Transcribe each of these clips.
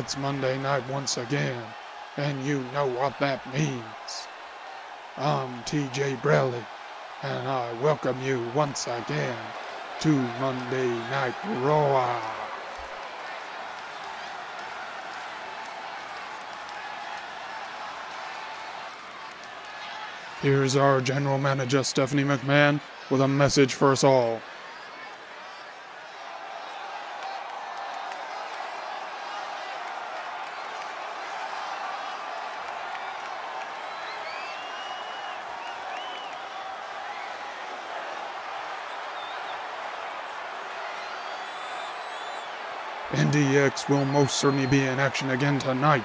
It's Monday night once again, and you know what that means. I'm TJ Brelly, and I welcome you once again to Monday Night Raw. Here's our General Manager Stephanie McMahon with a message for us all. NDX will most certainly be in action again tonight.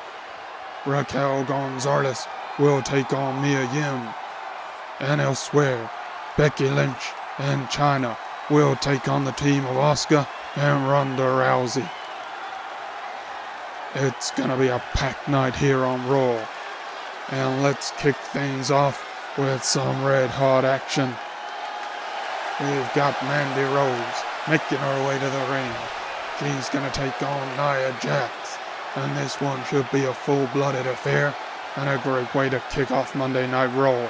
Raquel Gonzalez will take on Mia Yim. And elsewhere, Becky Lynch and Chyna will take on the team of Asuka and Ronda Rousey. It's gonna be a packed night here on Raw. And let's kick things off with some red hot action. We've got Mandy Rose making her way to the ring. She's gonna take on Nia Jax, and this one should be a full-blooded affair and a great way to kick off Monday Night Raw.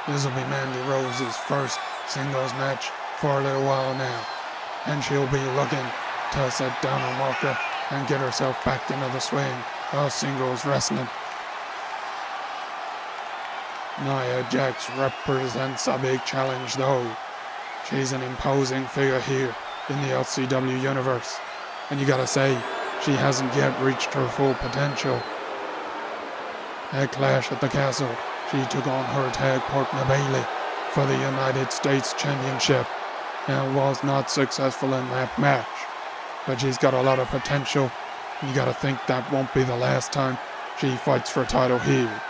This will be Mandy Rose's first singles match for a little while now, and she'll be looking to set down a marker and get herself back into the swing of singles wrestling. Nia Jax represents a big challenge though. She's an imposing figure here in the LCW universe, and you gotta say, she hasn't yet reached her full potential. At Clash at the Castle, she took on her tag partner Bayley for the United States Championship and was not successful in that match. But she's got a lot of potential, and you gotta think that won't be the last time she fights for a title here.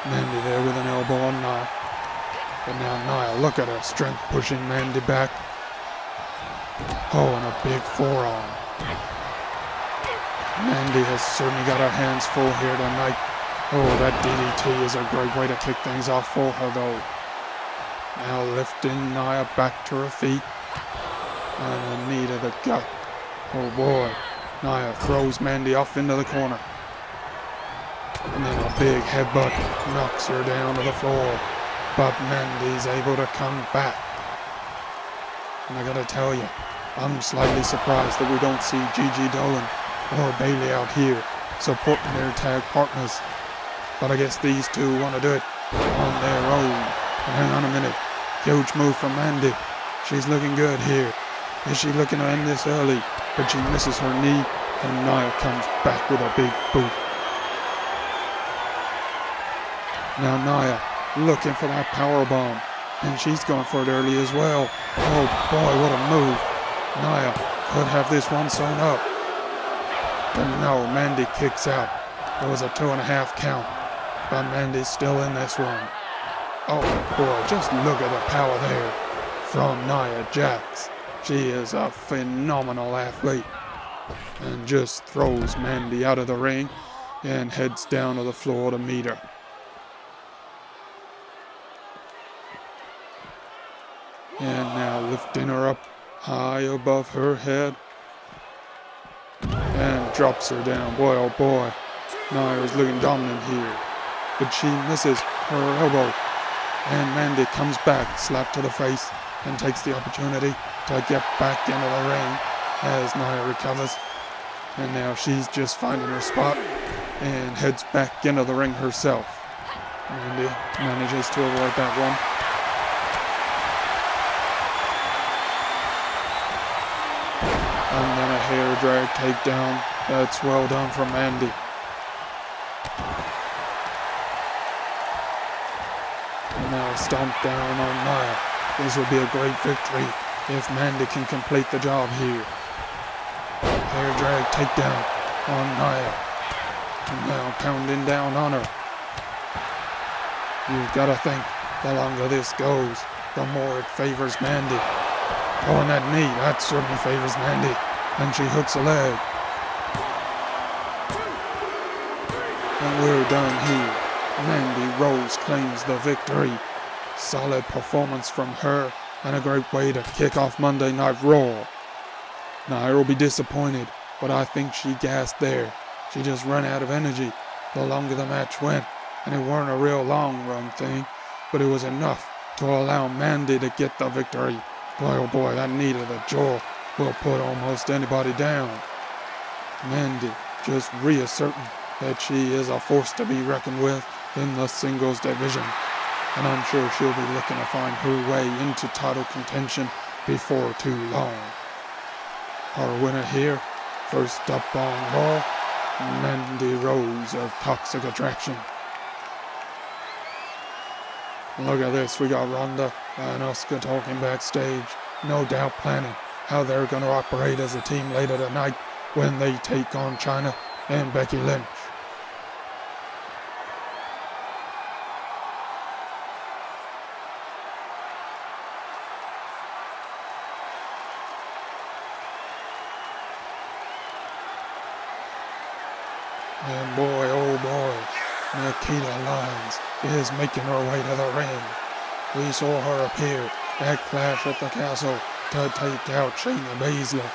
Mandy there with an elbow on Nia. But now Nia, look at her strength pushing Mandy back. Oh, and a big forearm. Mandy has certainly got her hands full here tonight. Oh, that DDT is a great way to kick things off for her though. Now lifting Nia back to her feet. And a knee to the gut. Oh boy. Nia throws Mandy off into the corner. And then a big headbutt knocks her down to the floor. But Mandy's able to come back. And I gotta tell you, I'm slightly surprised that we don't see Gigi Dolan or Bayley out here supporting their tag partners. But I guess these two want to do it on their own. And hang on a minute. Huge move from Mandy. She's looking good here. Is she looking to end this early? But she misses her knee, and Nia comes back with a big boot. Now Nia looking for that power bomb, and she's going for it early as well. Oh boy, what a move. Nia could have this one sewn up. But no, Mandy kicks out. It was a 2.5 count, but Mandy's still in this one. Oh boy, just look at the power there from Nia Jax. She is a phenomenal athlete, and just throws Mandy out of the ring and heads down to the floor to meet her. And now lifting her up high above her head and drops her down. Boy, oh boy, Nia is looking dominant here, but she misses her elbow, and Mandy comes back, slap to the face, and takes the opportunity to get back into the ring as Nia recovers. And now she's just finding her spot and heads back into the ring herself. Mandy manages to avoid that one. And then a hair drag takedown. That's well done from Mandy. And now a stomp down on Nia. This will be a great victory if Mandy can complete the job here. Hair drag takedown on Nia. And now pounding down on her. You've got to think the longer this goes, the more it favors Mandy. Oh, and that knee, that certainly favors Mandy. And she hooks a leg. And we're done here. Mandy Rose claims the victory. Solid performance from her, and a great way to kick off Monday Night Raw. Now, I will be disappointed, but I think she gassed there. She just ran out of energy the longer the match went, and it weren't a real long run thing, but it was enough to allow Mandy to get the victory. Boy, oh boy, that knee to the jaw will put almost anybody down. Mandy just reasserting that she is a force to be reckoned with in the singles division, and I'm sure she'll be looking to find her way into title contention before too long. Our winner here, first up on Raw, Mandy Rose of Toxic Attraction. Look at this, we got Ronda and Asuka talking backstage, no doubt planning how they're going to operate as a team later tonight when they take on Chyna and Becky Lynch. And boy, oh boy, Nikkita Lyons is making her way to the ring. We saw her appear at Clash at the Castle to take out Shayna Baszler.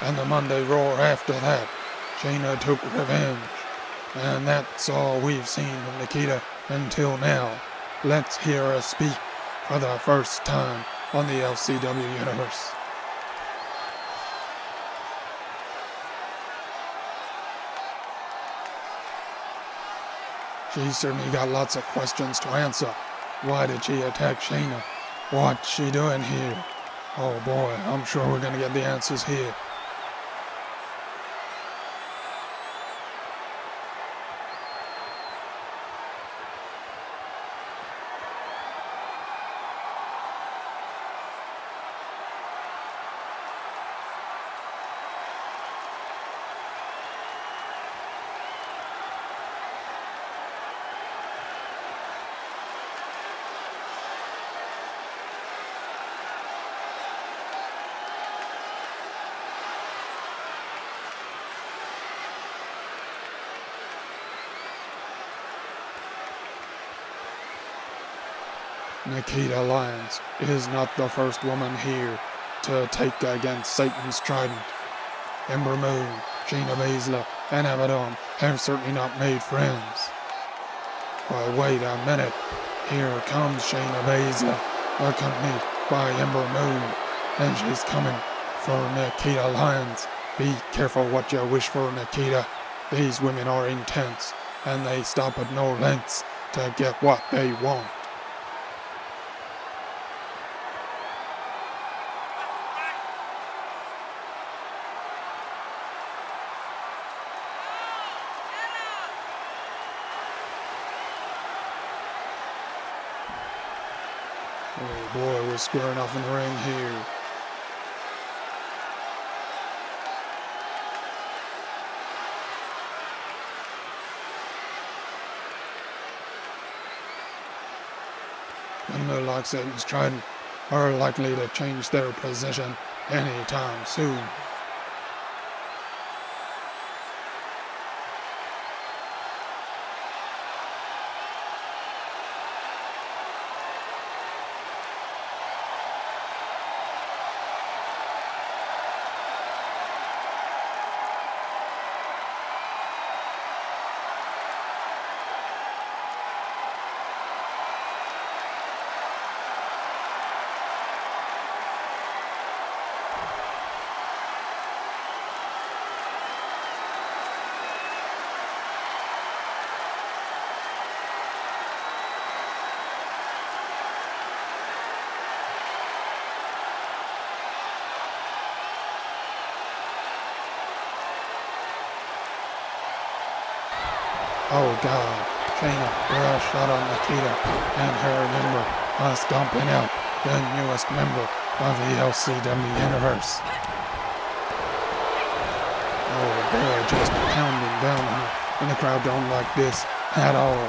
And the Monday Raw after that, Chyna took revenge. And that's all we've seen of Nikkita until now. Let's hear her speak for the first time on the LCW Universe. She's certainly got lots of questions to answer. Why did she attack Chyna? What's she doing here? Oh boy, I'm sure we're gonna get the answers here. Nikkita Lyons is not the first woman here to take against Satan's trident. Ember Moon, Shayna Baszler, and Abaddon have certainly not made friends. But wait a minute, here comes Shayna Baszler, accompanied by Ember Moon, and she's coming for Nikkita Lyons. Be careful what you wish for, Nikkita. These women are intense, and they stop at no lengths to get what they want. Oh boy, we're squaring off in the ring here. And like Satan's trident are likely to change their position anytime soon. Oh God, Chyna with a shot on Nikkita, and her member are stomping out the newest member of the LCW Universe. Oh boy, just pounding down on her, and the crowd don't like this at all.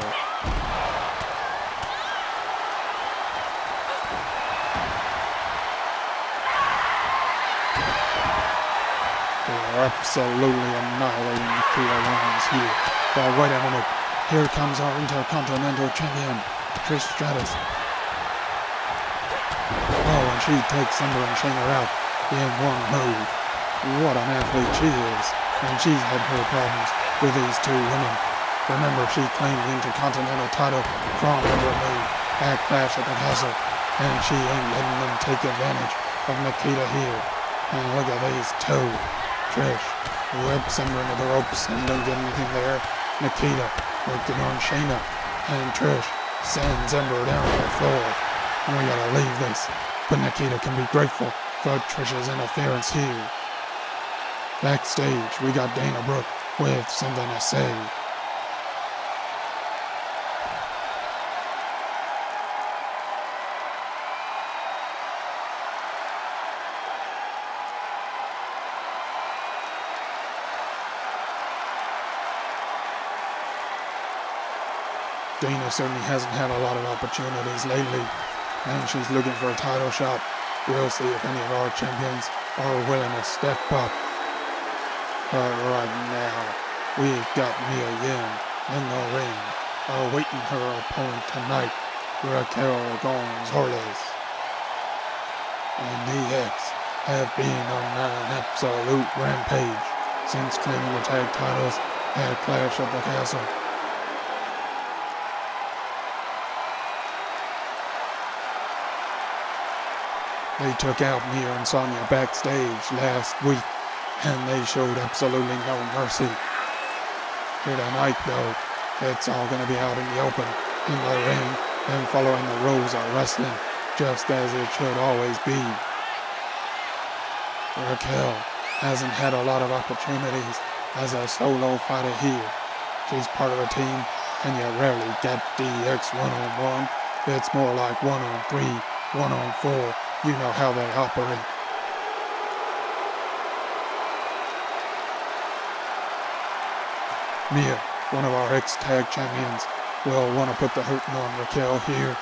They're absolutely annihilating Nikkita Lyons here. But wait a minute. Here comes our Intercontinental Champion, Trish Stratus. Oh, and she takes Ember and Chyna out in one move. What an athlete she is. And she's had her problems with these two women. Remember, she claimed the Intercontinental title from Ember Moon at Clash at the Castle. And she ain't letting them take advantage of Nikkita here. And look at these two. Trish whips Ember into the ropes and don't get anything there. Nikkita working on Chyna. And Trish sends Ember down to the floor. And we gotta leave this. But Nikkita can be grateful for Trish's interference here. Backstage, we got Dana Brooke with something to say. Dana certainly hasn't had a lot of opportunities lately, and she's looking for a title shot. We'll see if any of our champions are willing to step up. But right now, we've got Mia Yim in the ring, awaiting her opponent tonight, Raquel Gonzalez. And DX have been on an absolute rampage since claiming the tag titles at Clash at the Castle. They took out Mia and Sonya backstage last week, and they showed absolutely no mercy. Here tonight, though, it's all going to be out in the open, in the ring, and following the rules of wrestling, just as it should always be. Raquel hasn't had a lot of opportunities as a solo fighter here. She's part of a team, and you rarely get DX one-on-one. It's more like one-on-three, one-on-four. You know how they operate. Mia, one of our ex-tag champions, will want to put the hurting on Raquel here.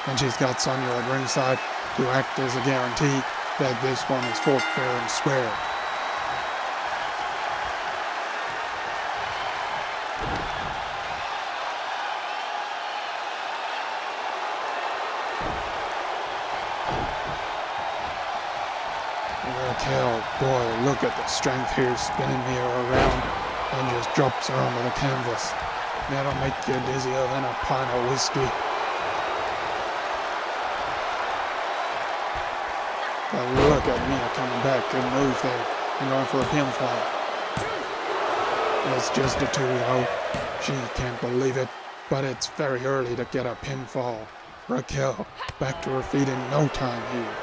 And she's got Sonya at ringside to act as a guarantee that this one is fought fair and square. Raquel, boy, look at the strength here, spinning Mia around and just drops her onto the canvas. That'll make you dizzier than a pint of whiskey. But look at Mia coming back, good move there, and going for a pinfall. It's just a 2-0. She can't believe it, but it's very early to get a pinfall. Raquel back to her feet in no time here.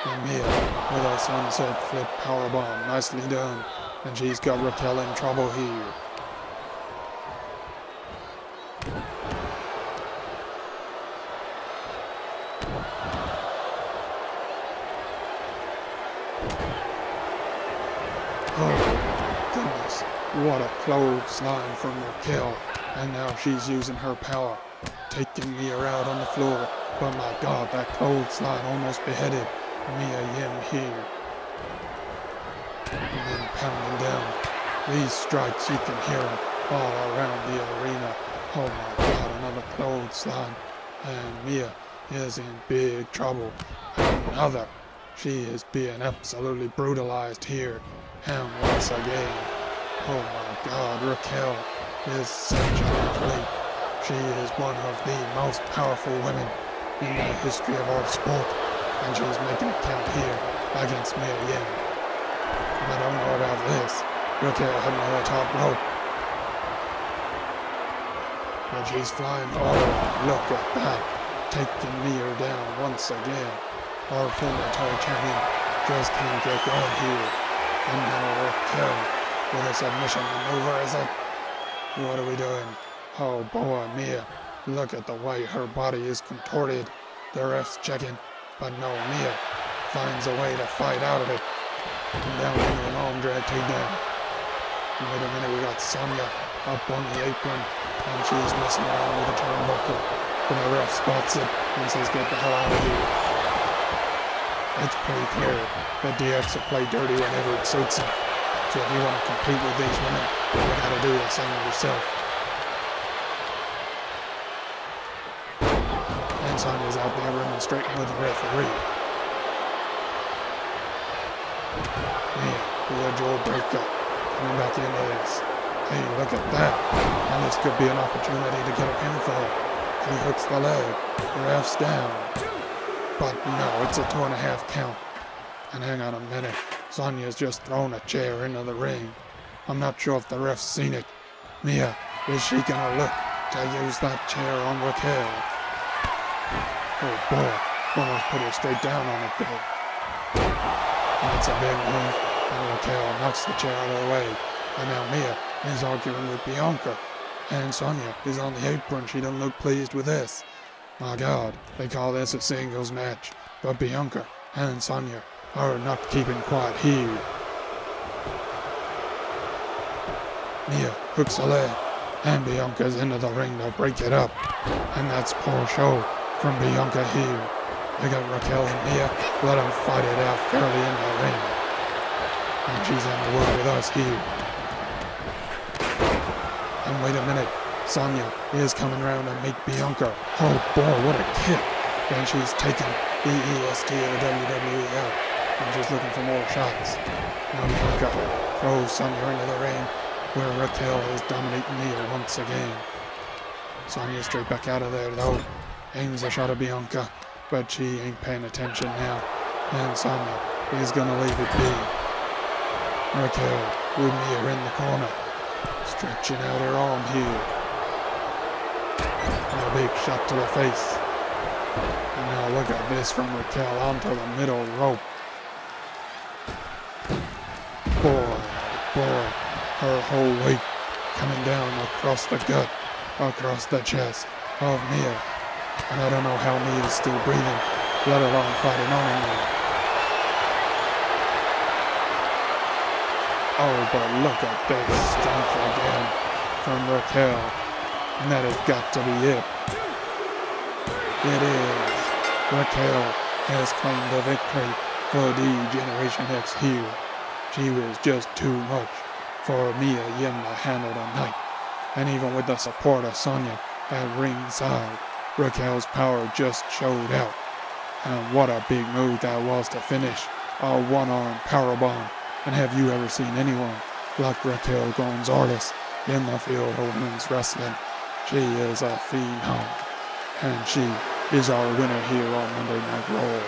And Mia with a sunset flip powerbomb, nicely done, and she's got Raquel in trouble here. Oh goodness, what a clothesline from Raquel, and now she's using her power, taking Mia out on the floor, but my God, that clothesline almost beheaded Mia Yim here. And then pounding down. These strikes, you can hear them all around the arena. Oh my God, another clothesline. And Mia is in big trouble. Another. She is being absolutely brutalized here. And once again. Oh my God, Raquel is such an athlete. She is one of the most powerful women in the history of our sport. And she's making it count here against Mia Yim. I don't know about this. Raquel had me on the top rope. But she's flying. Oh, look at that. Taking Mia down once again. Our former tag champion just can't get going here. And now Raquel with a submission maneuver, is it? What are we doing? Oh boy, Mia. Look at the way her body is contorted. The ref's checking. But no, Mia finds a way to fight out of it. And down into an arm drag takedown. Wait a minute, we got Sonya up on the apron, and she's messing around with the turnbuckle. But the ref spots it and says, get the hell out of here. It's pretty clear that DX will play dirty whenever it suits him. So if you want to compete with these women, you gotta do the same yourself. And Sonya's out there remonstrating with the referee. Mia with a jaw breaker coming back into this. Hey, look at that. And this could be an opportunity to get a pinfall. He hooks the leg. Ref's down. But no, it's a 2.5 count. And hang on a minute. Sonya's just thrown a chair into the ring. I'm not sure if the ref's seen it. Mia, is she gonna look to use that chair on Raquel? Oh boy, almost put her straight down on it there. That's a big move. And Raquel knocks the chair out of the way. And now Mia is arguing with Bianca. And Sonya is on the apron. She doesn't look pleased with this. My God, they call this a singles match. But Bianca and Sonya are not keeping quiet here. Mia hooks a leg. And Bianca's into the ring to break it up. And that's poor show from Bianca here. They got Raquel and Mia. Let them fight it out fairly in the ring. And she's in the word with us here. And wait a minute, Sonya is coming around to meet Bianca. Oh boy, what a kick. And she's taking the EST of the WWE out. And she's looking for more shots. Now Bianca throws Sonya into the ring, where Raquel is dominating Mia once again. Sonya straight back out of there though. Aims a shot at Bianca, but she ain't paying attention now. And Sonya is gonna leave it be. Raquel with Mia in the corner. Stretching out her arm here. And a big shot to the face. And now look at this from Raquel onto the middle rope. Boy, her whole weight coming down across the gut, across the chest of Mia. And I don't know how Mia is still breathing, let alone fighting on in there. Oh, but look at this strength again from Raquel. And that has got to be it. It is. Raquel has claimed the victory for D-Generation X here. She was just too much for Mia Yim to handle tonight. And even with the support of Sonya at ringside, Raquel's power just showed out. And what a big move that was to finish. A one-arm powerbomb. And have you ever seen anyone like Raquel Gonzalez in the field of women's wrestling? She is a phenom. And she is our winner here on Monday Night Raw.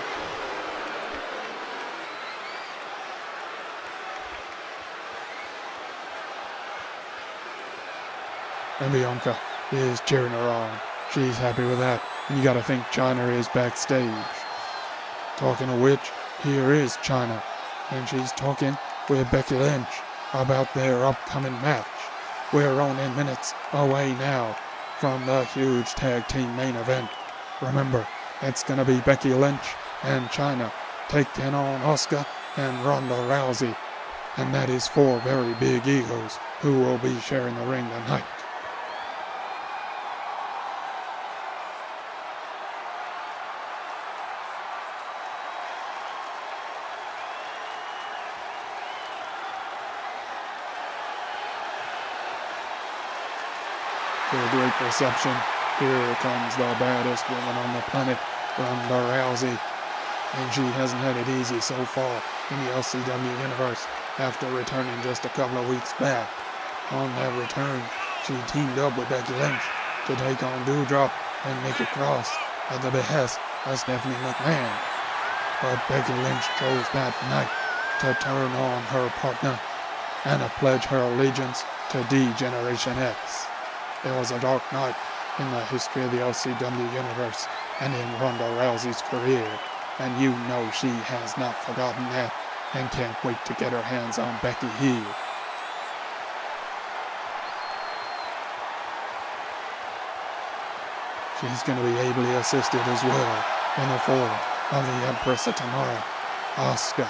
And Bianca is cheering her on. She's happy with that. And you gotta think Chyna is backstage. Talking of which, here is Chyna. And she's talking with Becky Lynch about their upcoming match. We're only minutes away now from the huge tag team main event. Remember, it's gonna be Becky Lynch and Chyna taking on Asuka and Ronda Rousey. And that is 4 very big egos who will be sharing the ring tonight. To a great reception, here comes the baddest woman on the planet, Ronda Rousey. And she hasn't had it easy so far in the LCW universe after returning just a couple of weeks back. On that return, she teamed up with Becky Lynch to take on Doudrop and Nikki Cross at the behest of Stephanie McMahon. But Becky Lynch chose that night to turn on her partner and to pledge her allegiance to D-Generation X. It was a dark night in the history of the LCW universe and in Ronda Rousey's career, and you know she has not forgotten that and can't wait to get her hands on Becky here. She's going to be ably assisted as well in the form of the Empress of Tomorrow, Asuka.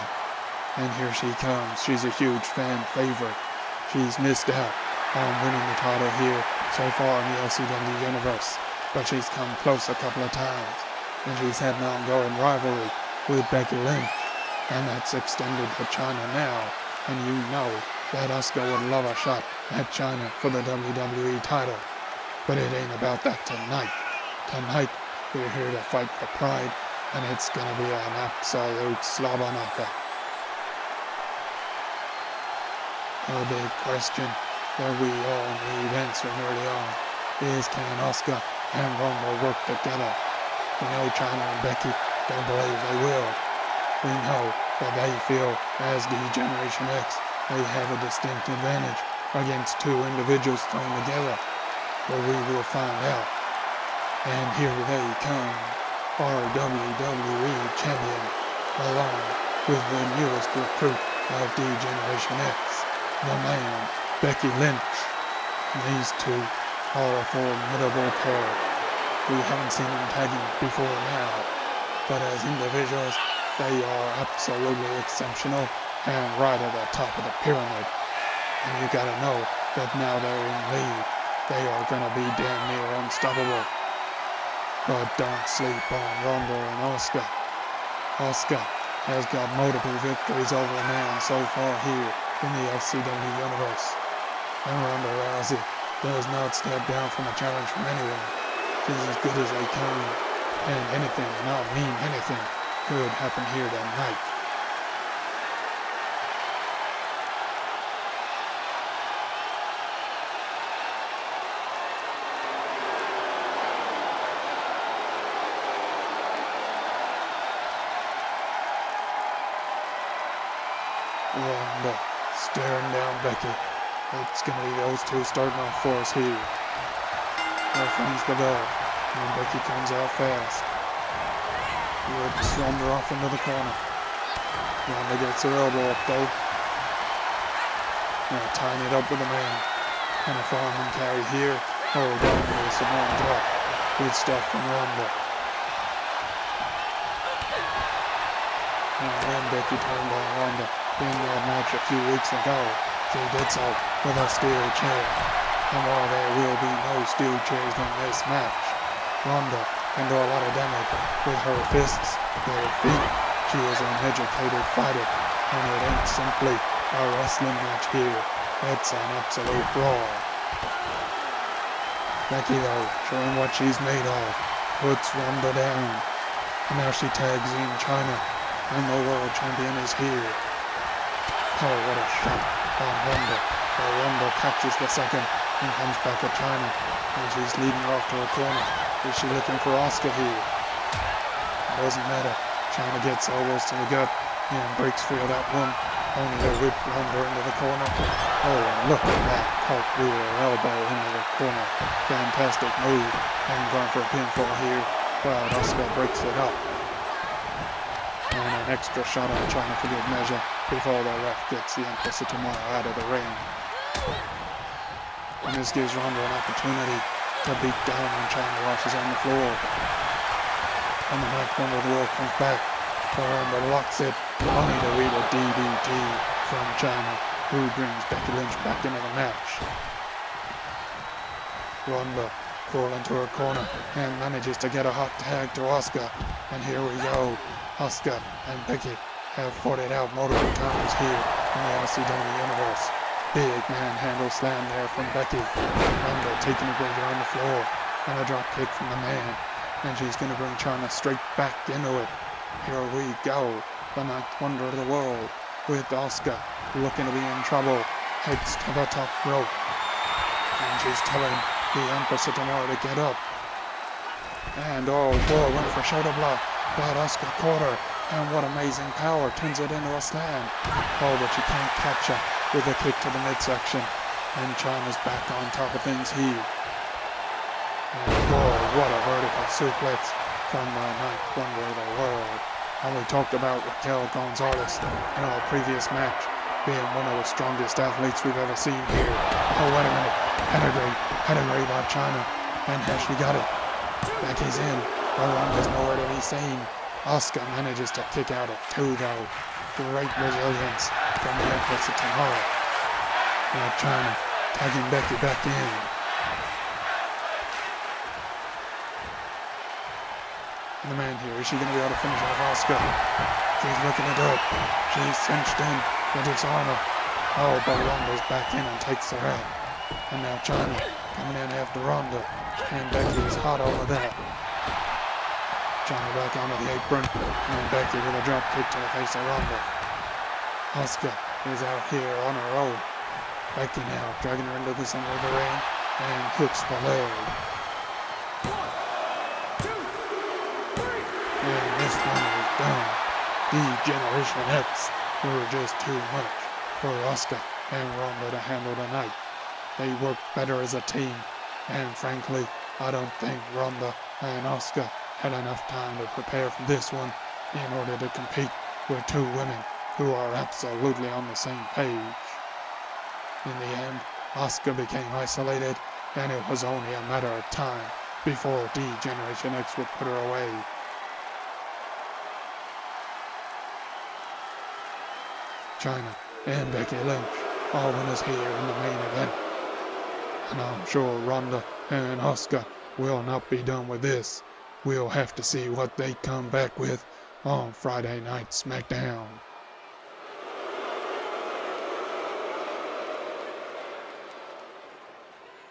And here she comes. She's a huge fan favorite. She's missed out on winning the title here so far in the LCW universe, but she's come close a couple of times, and she's had an ongoing rivalry with Becky Lynch. And that's extended to Chyna now. And you know that Asuka would love a shot at Chyna for the WWE title. But it ain't about that tonight. Tonight, we're here to fight for pride, and it's gonna be an absolute slobber-knocker. A big question that we all need answering early on is, can Asuka and Ronda work together? We know Chyna and Becky don't believe they will. We know that they feel, as the Generation X, they have a distinct advantage against two individuals thrown together. But we will find out. And here they come, our WWE Champion, along with the newest recruit of the Generation X, the man, Becky Lynch. These two are a formidable pair. We haven't seen them tagging before now, but as individuals, they are absolutely exceptional and right at the top of the pyramid. And you gotta know that now they're in lead, they are gonna be damn near unstoppable. But don't sleep on Ronda and Asuka. Asuka has got multiple victories over a man so far here in the LCW universe. And Ronda Rousey does not step down from a challenge from anyone. She's as good as they come. And anything, and I mean anything, could happen here tonight. Ronda staring down Becky. It's gonna be those two starting off for us here. There comes the bell, and Becky comes out fast. Whips Ronda off into the corner. Ronda gets her elbow up though. Now tying it up with a man. And a fireman carry here. Oh, down with a Samoan drop. Good stuff from Ronda. And then Becky turned on Ronda in that match a few weeks ago. She did so with a steel chair. And while there will be no steel chairs in this match, Ronda can do a lot of damage with her fists, her feet. She is an educated fighter, and it ain't simply a wrestling match here. It's an absolute brawl. Becky though, showing what she's made of, puts Ronda down. And now she tags in Chyna, and the world champion is here. Oh, what a shot on Ronda. Ronda catches the second and comes back at Chyna, and she's leading her off to her corner. Is she looking for Asuka here? It doesn't matter. Chyna gets elbows to the gut and breaks free of that one, only to whip Ronda into the corner. Oh, and look at that cartwheel elbow into the corner. Fantastic move, and going for a pinfall here, but Asuka breaks it up. And an extra shot on Chyna for good measure before the ref gets the Empress of Tomorrow out of the ring. And this gives Ronda an opportunity to beat down on Chyna while she's on the floor. And the Ninth Wonder of the World comes back. Ronda locks it, only to read a DDT from Chyna, who brings Becky Lynch back into the match. Ronda crawling to her corner and manages to get a hot tag to Asuka. And here we go. Asuka and Becky have fought it out multiple times here in the LCW universe. Big manhandle slam there from Becky. Ronda taking a breather on the floor and a drop kick from the man. And she's going to bring Chyna straight back into it. Here we go. The Ninth Wonder of the World with Asuka looking to be in trouble. Heads to the top rope. And she's telling the Empress of Tomorrow to get up. And oh boy, went for shoulder block. But Asuka caught her. And what amazing power. Turns it into a slam. Oh, but you can't catch her with a kick to the midsection. And Chyna's back on top of things here. And boy, what a vertical suplex from the Ninth Wonder of the World. And we talked about Raquel Gonzalez in our previous match being one of the strongest athletes we've ever seen here. Oh, wait a minute. Pedigree by Chyna. And has she got it? Becky's in. Ronda's nowhere to be seen. Asuka manages to kick out at 2 though. Great resilience from the Empress of Tomorrow. Now Chyna tagging Becky back in. the man here. Is she going to be able to finish off Asuka? She's looking to do it. She's cinched in the dishonor. Oh, but Ronda's back in and takes her out. And now Chyna coming in after Ronda. And Becky is hot over there. Chyna back onto the apron. And Becky with a drop kick to the face of Ronda. Asuka is out here on her own. Becky now dragging her into the center of the ring. And hits the leg. And this one is done. The Generation X were just too much for Asuka and Ronda to handle tonight. They work better as a team, and frankly, I don't think Ronda and Asuka had enough time to prepare for this one in order to compete with two women who are absolutely on the same page. In the end, Asuka became isolated, and it was only a matter of time before D-Generation X would put her away. Chyna and Becky Lynch, all winners here in the main event. And I'm sure Ronda and Asuka will not be done with this. We'll have to see what they come back with on Friday Night SmackDown.